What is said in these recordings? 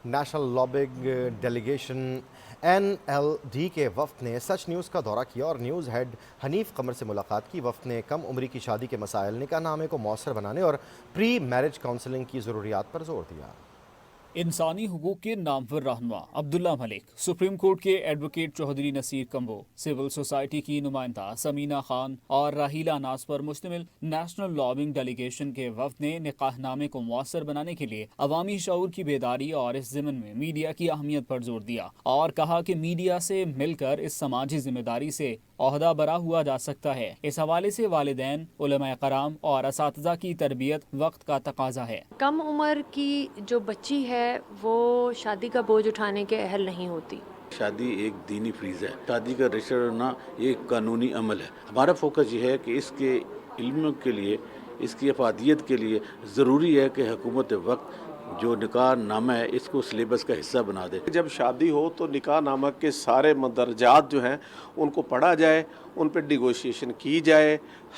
National lobbying delegation NLD کے وفد نے سچ نیوز کا دورہ کیا اور نیوز ہیڈ حنیف قمر سے ملاقات کی۔ وفد نے کم عمری کی شادی کے مسائل، نکاح نامے کو مؤثر بنانے اور پری میرج کاؤنسلنگ کی ضروریات پر زور دیا۔ انسانی حقوق کے نامور رہنما عبداللہ ملک، سپریم کورٹ کے advocate Chaudhry Naseer Kumbo, civil society کی نمائندہ سمینہ خان اور راحیلہ ناز پر مشتمل نیشنل لابنگ ڈیلیگیشن کے وفد نے نکاح نامے کو مؤثر بنانے کے لیے عوامی شعور کی بیداری اور اس ضمن میں میڈیا کی اہمیت پر زور دیا اور کہا کہ میڈیا سے مل کر اس سماجی ذمہ داری سے عہدہ برا ہوا جا سکتا ہے۔ اس حوالے سے والدین، علماء کرام اور اساتذہ کی تربیت وقت کا تقاضا ہے۔ کم عمر کی جو بچی ہے وہ شادی کا بوجھ اٹھانے کے اہل نہیں ہوتی۔ شادی ایک دینی فریضہ ہے، شادی کا رجسٹر ہونا ایک قانونی عمل ہے۔ ہمارا فوکس یہ ہے کہ اس کے علم کے لیے، اس کی افادیت کے لیے ضروری ہے کہ حکومت وقت جو نکاح نامہ ہے اس کو سلیبس کا حصہ بنا دے۔ جب شادی ہو تو نکاح نامہ کے سارے مندرجات جو ہیں ان کو پڑھا جائے، ان پہ نیگوشیشن کی جائے،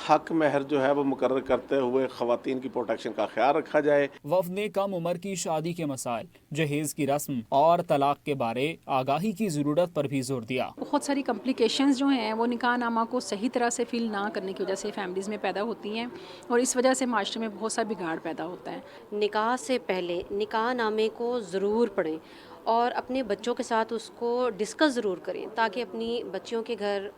حق مہر جو ہے وہ مقرر کرتے ہوئے خواتین کی پروٹیکشن کا خیال رکھا جائے۔ وفد نے کم عمر کی شادی کے مسائل، جہیز کی رسم اور طلاق کے بارے آگاہی کی ضرورت پر بھی زور دیا۔ بہت ساری کمپلیکیشنز جو ہیں وہ نکاح نامہ کو صحیح طرح سے فیل نہ کرنے کی وجہ سے فیملیز میں پیدا ہوتی ہیں اور اس وجہ سے معاشرے میں بہت سا بگاڑ پیدا ہوتا ہے۔ نکاح سے پہلے نکاح نامے کو ضرور پڑھیں اور اپنے بچوں کے ساتھ اس کو ڈسکس ضرور کریں تاکہ اپنی بچیوں کے گھر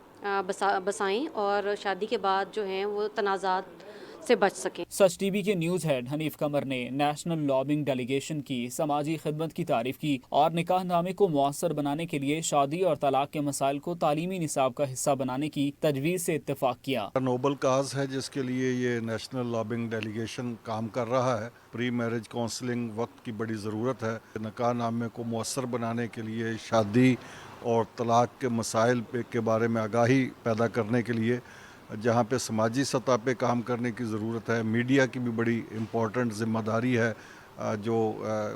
بسائیں اور شادی کے بعد جو ہیں وہ تنازعات سے بچ سکیں۔ سچ ٹی وی کے نیوز ہیڈ حنیف قمر نے نیشنل لابنگ ڈیلیگیشن کی سماجی خدمت کی تعریف کی اور نکاح نامے کو مؤثر بنانے کے لیے شادی اور طلاق کے مسائل کو تعلیمی نصاب کا حصہ بنانے کی تجویز سے اتفاق کیا۔ نوبل کاز ہے جس کے لیے یہ نیشنل لابنگ ڈیلیگیشن کام کر رہا ہے۔ پری میرج کاؤنسلنگ وقت کی بڑی ضرورت ہے۔ نکاح نامے کو مؤثر بنانے کے لیے شادی اور طلاق کے مسائل کے بارے میں آگاہی پیدا کرنے کے لیے جہاں پہ سماجی سطح پہ کام کرنے کی ضرورت ہے، میڈیا کی بھی بڑی امپورٹنٹ ذمہ داری ہے جو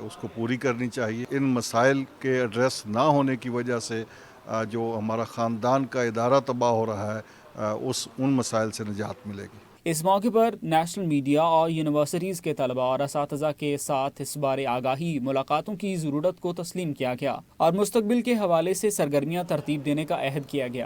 اس کو پوری کرنی چاہیے۔ ان مسائل کے ایڈریس نہ ہونے کی وجہ سے جو ہمارا خاندان کا ادارہ تباہ ہو رہا ہے ان مسائل سے نجات ملے گی۔ اس موقع پر نیشنل میڈیا اور یونیورسٹیز کے طلباء اور اساتذہ کے ساتھ اس بارے آگاہی ملاقاتوں کی ضرورت کو تسلیم کیا گیا اور مستقبل کے حوالے سے سرگرمیاں ترتیب دینے کا عہد کیا گیا۔